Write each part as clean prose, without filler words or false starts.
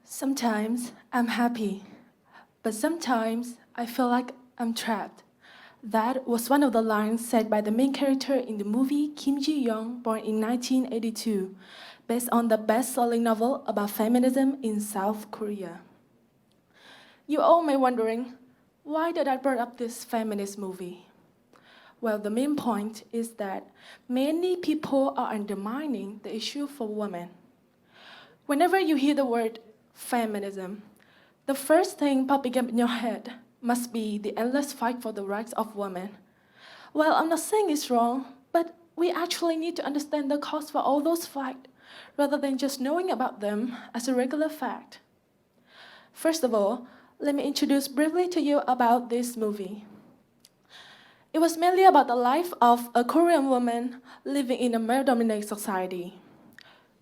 Sometimes I'm happy, but sometimes I feel like I'm trapped. That was one of the lines said by the main character in the movie Kim Ji-young, born in 1982, based on the best-selling novel about feminism in South Korea. You all may be wondering, why did I bring up this feminist movie? Well, the main point is that many people are undermining the issue for women. Whenever you hear the word feminism, the first thing popping up in your head must be the endless fight for the rights of women. Well, I'm not saying it's wrong, but we actually need to understand the cause for all those fights, rather than just knowing about them as a regular fact. First of all, let me introduce briefly to you about this movie. It was mainly about the life of a Korean woman living in a male-dominated society.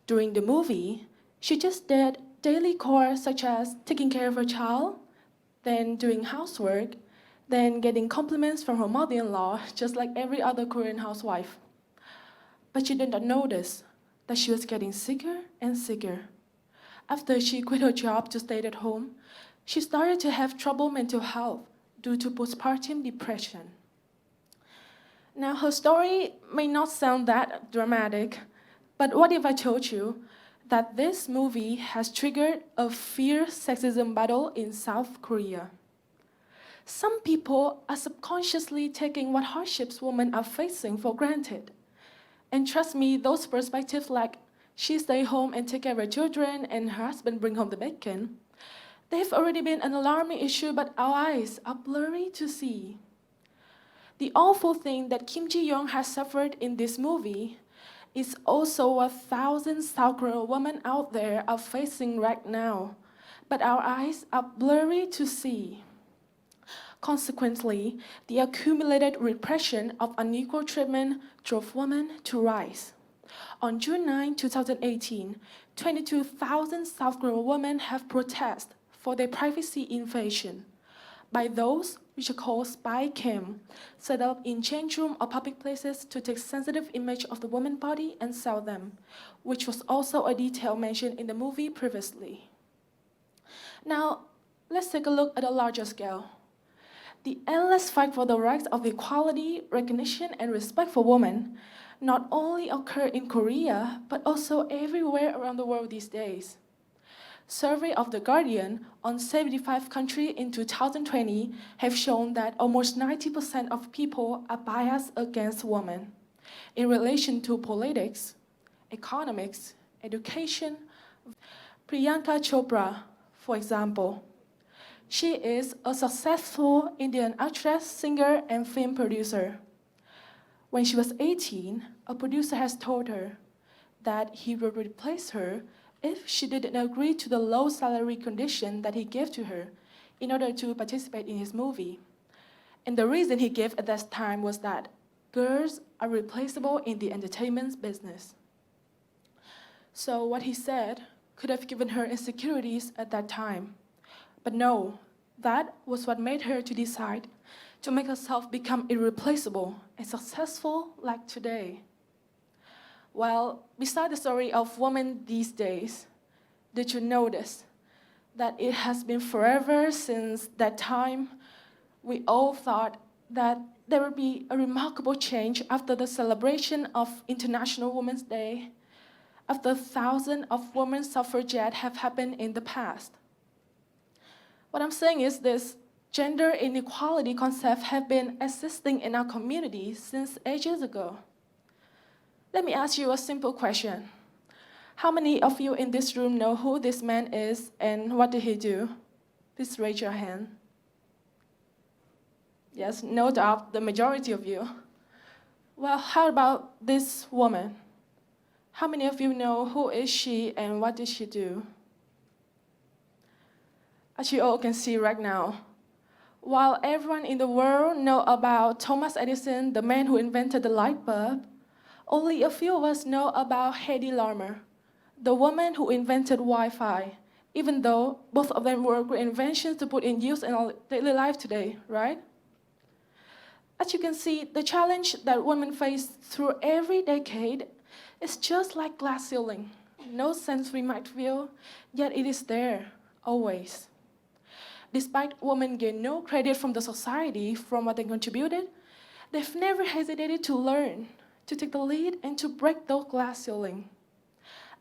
During the movie, she just did daily chores such as taking care of her child, then doing housework, then getting compliments from her mother-in-law, just like every other Korean housewife. But she did not notice that she was getting sicker and sicker. After she quit her job to stay at home, she started to have trouble mental health due to postpartum depression. Now, her story may not sound that dramatic, but what if I told you that this movie has triggered a fierce sexism battle in South Korea? Some people are subconsciously taking what hardships women are facing for granted. And trust me, those perspectives like she stay home and take care of her children and her husband bring home the bacon, they've already been an alarming issue, but our eyes are blurry to see. The awful thing that Kim Ji-young has suffered in this movie is also what thousands of South Korean women out there are facing right now, but our eyes are blurry to see. Consequently, the accumulated repression of unequal treatment drove women to rise. On June 9, 2018, 22,000 South Korean women have protested for their privacy invasion by those which are called spy cam, set up in change room or public places to take sensitive image of the woman's body and sell them, which was also a detail mentioned in the movie previously. Now, let's take a look at a larger scale. The endless fight for the rights of equality, recognition, and respect for women not only occur in Korea, but also everywhere around the world these days. Survey of The Guardian on 75 countries in 2020 have shown that almost 90% of people are biased against women in relation to politics, economics, education. Priyanka Chopra, for example, she is a successful Indian actress, singer, and film producer. When she was 18, a producer has told her that he would replace her if she didn't agree to the low salary condition that he gave to her in order to participate in his movie. And the reason he gave at that time was that girls are replaceable in the entertainment business. So what he said could have given her insecurities at that time. But no, that was what made her to decide to make herself become irreplaceable and successful like today. Well, beside the story of women these days, did you notice that it has been forever since that time we all thought that there would be a remarkable change after the celebration of International Women's Day, after thousands of women's suffragettes have happened in the past? What I'm saying is this: gender inequality concepts have been existing in our community since ages ago. Let me ask you a simple question. How many of you in this room know who this man is and what did he do? Please raise your hand. Yes, no doubt, the majority of you. Well, how about this woman? How many of you know who is she and what did she do? As you all can see right now, while everyone in the world know about Thomas Edison, the man who invented the light bulb, only a few of us know about Hedy Lamarr, the woman who invented Wi-Fi, even though both of them were great inventions to put in use in our daily life today, right? As you can see, the challenge that women face through every decade is just like glass ceiling. no sense we might feel, yet it is there, always. Despite women gain no credit from the society from what they contributed, they've never hesitated to learn, to take the lead, and to break the glass ceiling.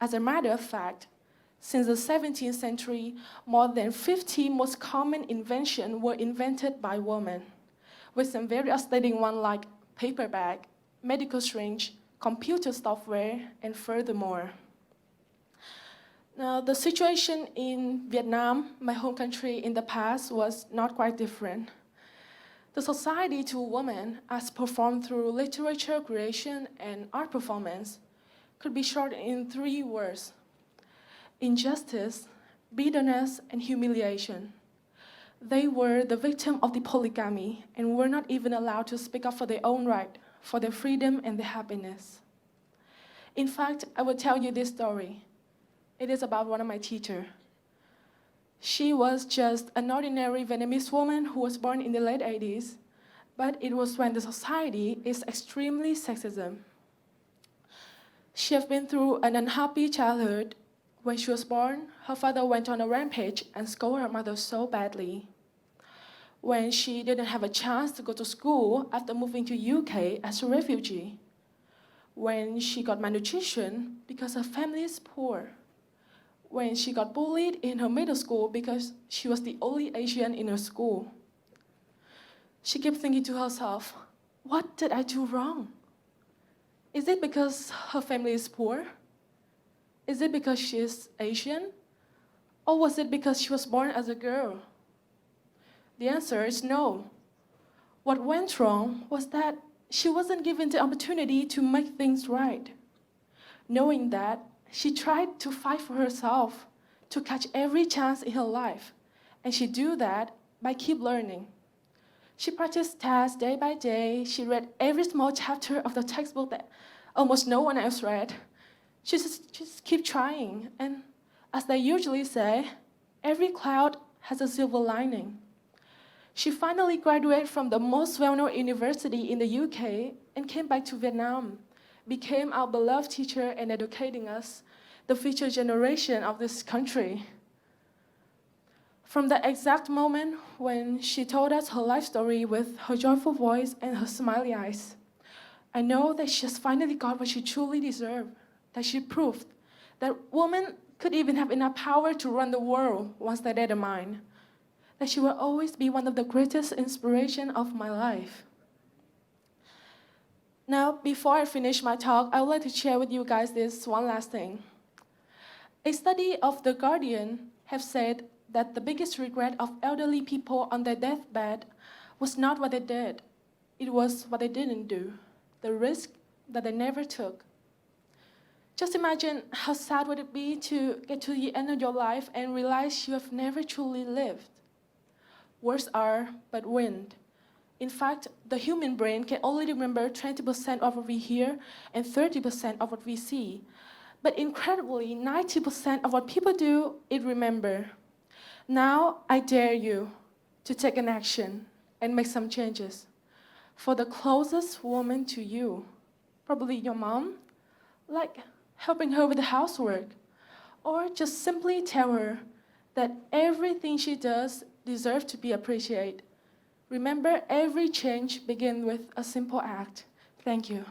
As a matter of fact, since the 17th century, more than 50 most common inventions were invented by women, with some very outstanding ones like paper bag, medical syringe, computer software, and furthermore. Now, the situation in Vietnam, my home country, in the past was not quite different. The society to women, as performed through literature creation and art performance, could be shortened in 3 words: injustice, bitterness, and humiliation. They were the victim of the polygamy and were not even allowed to speak up for their own right, for their freedom and their happiness. In fact, I will tell you this story. It is about one of my teachers. She was just an ordinary Vietnamese woman who was born in the late 80s, but it was when the society is extremely sexism. She had been through an unhappy childhood. When she was born, her father went on a rampage and scolded her mother so badly. When she didn't have a chance to go to school after moving to UK as a refugee. When she got malnutrition because her family is poor. When she got bullied in her middle school because she was the only Asian in her school. She kept thinking to herself, what did I do wrong? Is it because her family is poor? Is it because she is Asian? Or was it because she was born as a girl? The answer is no. What went wrong was that she wasn't given the opportunity to make things right. Knowing that, she tried to fight for herself, to catch every chance in her life, and she do that by keep learning. She practiced tests day by day. She read every small chapter of the textbook that almost no one else read. She just keep trying, and as they usually say, every cloud has a silver lining. She finally graduated from the most well-known university in the UK and came back to Vietnam, became our beloved teacher and educating us, the future generation of this country. From the exact moment when she told us her life story with her joyful voice and her smiley eyes, I know that she has finally got what she truly deserved, that she proved that women could even have enough power to run the world once they determine, that she will always be one of the greatest inspiration of my life. Now, before I finish my talk, I would like to share with you guys this one last thing. A study of The Guardian have said that the biggest regret of elderly people on their deathbed was not what they did, it was what they didn't do, the risk that they never took. Just imagine how sad would it be to get to the end of your life and realize you have never truly lived. Words are but wind. In fact, the human brain can only remember 20% of what we hear and 30% of what we see. But incredibly, 90% of what people do, it remember. Now, I dare you to take an action and make some changes. For the closest woman to you, probably your mom, like helping her with the housework, or just simply tell her that everything she does deserves to be appreciated. Remember, every change begins with a simple act. Thank you.